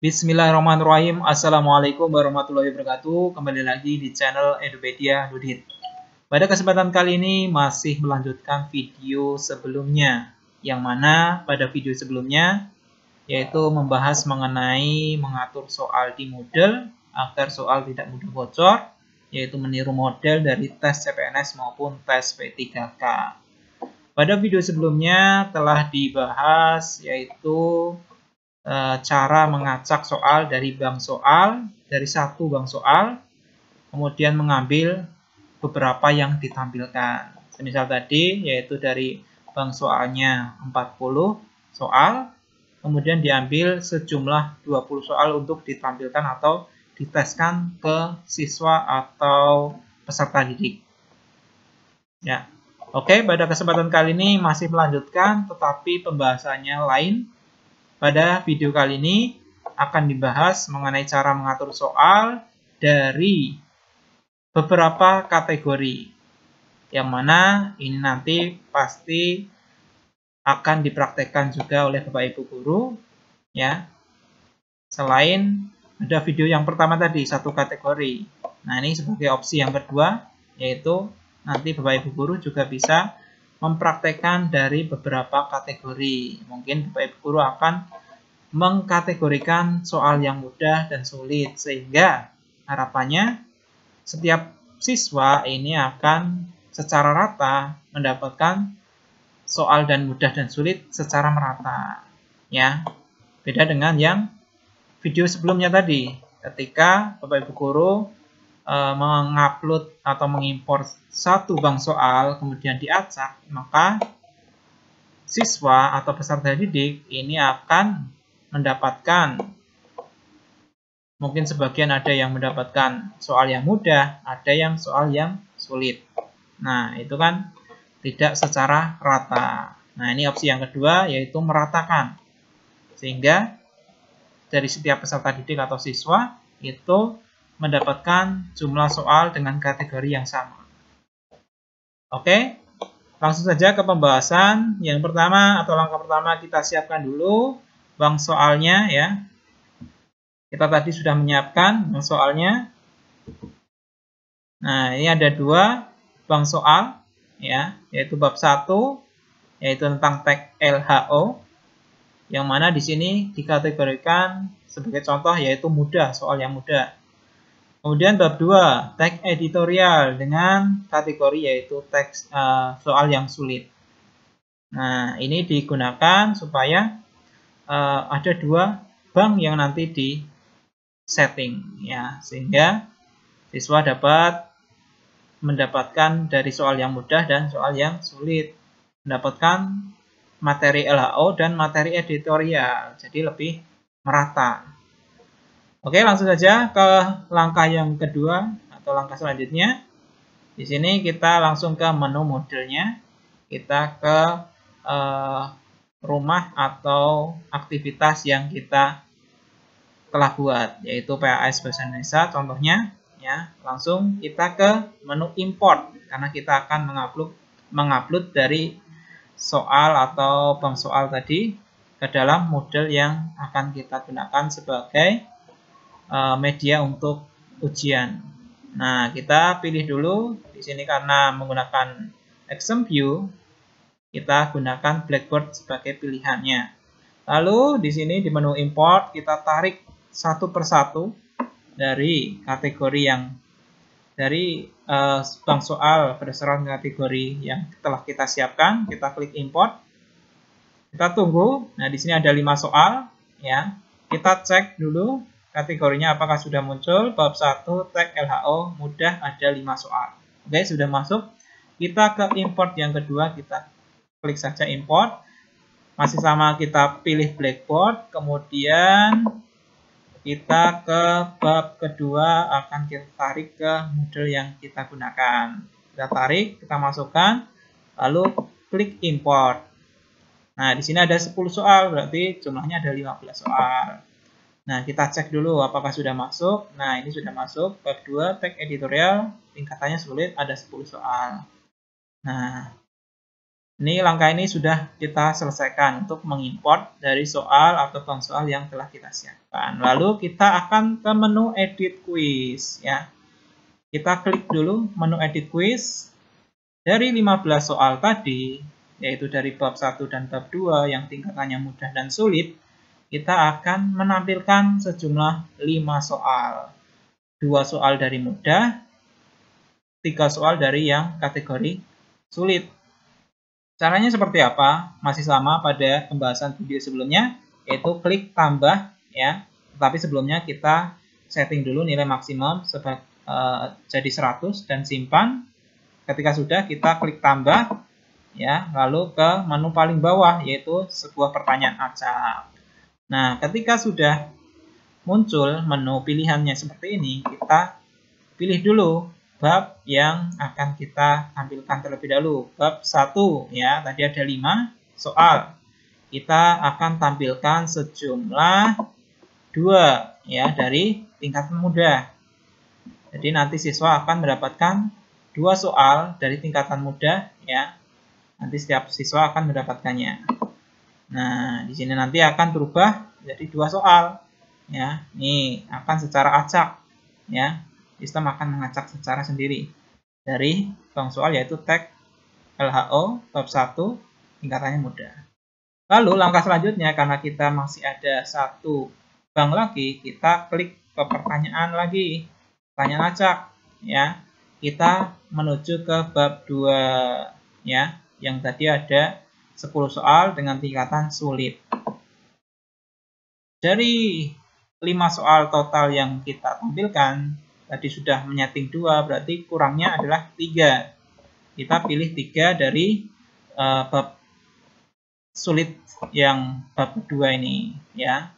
Bismillahirrahmanirrahim. Assalamualaikum warahmatullahi wabarakatuh. Kembali lagi di channel Edupedia Ludit. Pada kesempatan kali ini masih melanjutkan video sebelumnya, yang mana pada video sebelumnya yaitu membahas mengenai mengatur soal di Moodle agar soal tidak mudah bocor, yaitu meniru model dari tes CPNS maupun tes P3K. Pada video sebelumnya telah dibahas yaitu cara mengacak soal dari bank soal, dari satu bank soal, kemudian mengambil beberapa yang ditampilkan. Semisal tadi, yaitu dari bank soalnya 40 soal, kemudian diambil sejumlah 20 soal untuk ditampilkan atau diteskan ke siswa atau peserta didik. Ya. Oke, pada kesempatan kali ini masih melanjutkan, tetapi pembahasannya lain. Pada video kali ini akan dibahas mengenai cara mengatur soal dari beberapa kategori, yang mana ini nanti pasti akan dipraktekkan juga oleh Bapak Ibu guru, ya. Selain ada video yang pertama tadi satu kategori. Nah, ini sebagai opsi yang kedua, yaitu nanti Bapak Ibu guru juga bisa mempraktekkan dari beberapa kategori. Mungkin Bapak Ibu guru akan mengkategorikan soal yang mudah dan sulit, sehingga harapannya setiap siswa ini akan secara rata mendapatkan soal dan mudah dan sulit secara merata, ya. Beda dengan yang video sebelumnya tadi, ketika Bapak Ibu guru mengupload atau mengimpor satu bank soal kemudian diacak, maka siswa atau peserta didik ini akan mendapatkan, mungkin sebagian ada yang mendapatkan soal yang mudah, ada yang soal yang sulit. Nah, itu kan tidak secara rata. Nah, ini opsi yang kedua, yaitu meratakan, sehingga dari setiap peserta didik atau siswa itu mendapatkan jumlah soal dengan kategori yang sama. Oke, langsung saja ke pembahasan. Yang pertama atau langkah pertama, kita siapkan dulu bank soalnya, ya. Kita tadi sudah menyiapkan bank soalnya. Nah, ini ada dua bank soal, ya, yaitu bab 1, yaitu tentang tag LHO, yang mana di sini dikategorikan sebagai contoh yaitu mudah, soal yang mudah. Kemudian bab 2, tag editorial dengan kategori yaitu teks soal yang sulit. Nah, ini digunakan supaya ada dua bank yang nanti di setting, ya, sehingga siswa dapat mendapatkan dari soal yang mudah dan soal yang sulit, mendapatkan materi LHO dan materi editorial, jadi lebih merata. Oke, langsung saja ke langkah yang kedua atau langkah selanjutnya. Di sini kita langsung ke menu modelnya. Kita ke rumah atau aktivitas yang kita telah buat, yaitu PAS Bahasa Indonesia contohnya, ya. Langsung kita ke menu import, karena kita akan mengupload dari soal atau bank soal tadi ke dalam model yang akan kita gunakan sebagai media untuk ujian. Nah, kita pilih dulu di sini karena menggunakan exam view, kita gunakan Blackboard sebagai pilihannya. Lalu di sini di menu import kita tarik satu persatu dari kategori yang dari bank soal berdasarkan kategori yang telah kita siapkan. Kita klik import, kita tunggu. Nah, di sini ada 5 soal, ya. Kita cek dulu kategorinya apakah sudah muncul. Bab 1 tag LHO mudah ada 5 soal. Oke, sudah masuk. Kita ke import yang kedua, kita klik saja import. Masih sama, kita pilih Blackboard, kemudian kita ke bab kedua, akan kita tarik ke model yang kita gunakan. Kita tarik, kita masukkan, lalu klik import. Nah, di sini ada 10 soal, berarti jumlahnya ada 15 soal. Nah, kita cek dulu apakah sudah masuk. Nah, ini sudah masuk. Bab 2, tag editorial, tingkatannya sulit, ada 10 soal. Nah, Ini langkah ini sudah kita selesaikan untuk mengimport dari soal atau bank soal yang telah kita siapkan. Lalu kita akan ke menu edit quiz ya. Kita klik dulu menu edit quiz. Dari 15 soal tadi, yaitu dari bab 1 dan bab 2 yang tingkatannya mudah dan sulit, kita akan menampilkan sejumlah 5 soal. 2 soal dari mudah, 3 soal dari yang kategori sulit. Caranya seperti apa? Masih sama pada pembahasan video sebelumnya, yaitu klik tambah ya. Tetapi sebelumnya kita setting dulu nilai maksimum jadi 100 dan simpan. Ketika sudah, kita klik tambah ya, lalu ke menu paling bawah yaitu sebuah pertanyaan acak. Nah, ketika sudah muncul menu pilihannya seperti ini, kita pilih dulu bab yang akan kita tampilkan terlebih dahulu. Bab 1 ya, tadi ada 5 soal. Kita akan tampilkan sejumlah 2 ya dari tingkatan mudah. Jadi nanti siswa akan mendapatkan 2 soal dari tingkatan mudah ya. Nanti setiap siswa akan mendapatkannya. Nah, di sini nanti akan berubah jadi 2 soal ya. Ini akan secara acak ya. Sistem akan mengacak secara sendiri dari bank soal yaitu teks LHO bab 1 tingkatannya mudah. Lalu langkah selanjutnya karena kita masih ada 1 bank lagi, kita klik ke pertanyaan lagi. Pertanyaan acak ya. Kita menuju ke bab 2 ya, yang tadi ada 10 soal dengan tingkatan sulit. Dari 5 soal total yang kita tampilkan, tadi sudah menyeting 2, berarti kurangnya adalah 3. Kita pilih 3 dari bab sulit yang bab 2 ini ya.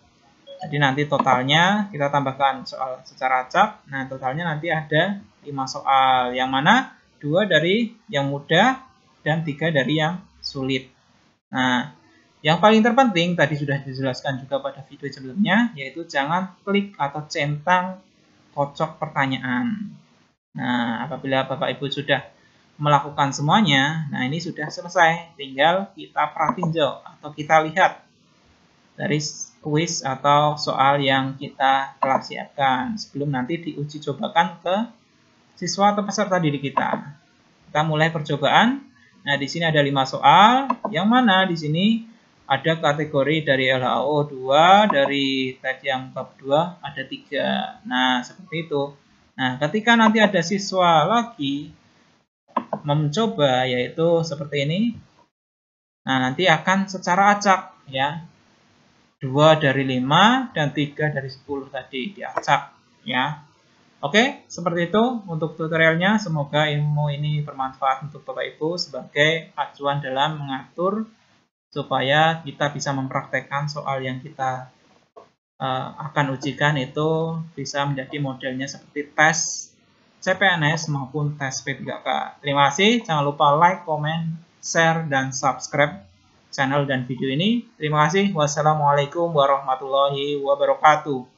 Jadi nanti totalnya kita tambahkan soal secara acak. Nah, totalnya nanti ada 5 soal, yang mana 2 dari yang mudah dan 3 dari yang sulit. Nah, yang paling terpenting tadi sudah dijelaskan juga pada video sebelumnya, yaitu jangan klik atau centang kocok pertanyaan. Nah, apabila Bapak Ibu sudah melakukan semuanya, nah ini sudah selesai. Tinggal kita pratinjau atau kita lihat dari kuis atau soal yang kita telah siapkan sebelum nanti diuji cobakan ke siswa atau peserta didik kita. Kita mulai percobaan. Nah, di sini ada 5 soal, yang mana di sini ada kategori dari LHO 2, dari tadi yang bab 2 ada 3. Nah, seperti itu. Nah, ketika nanti ada siswa lagi mencoba, yaitu seperti ini. Nah, nanti akan secara acak ya. 2 dari 5 dan 3 dari 10 tadi diacak ya. Oke, seperti itu untuk tutorialnya. Semoga ilmu ini bermanfaat untuk Bapak Ibu sebagai acuan dalam mengatur supaya kita bisa mempraktekkan soal yang kita akan ujikan itu bisa menjadi modelnya seperti tes CPNS maupun tes P3K. Terima kasih, jangan lupa like, komen, share, dan subscribe channel dan video ini. Terima kasih. Wassalamualaikum warahmatullahi wabarakatuh.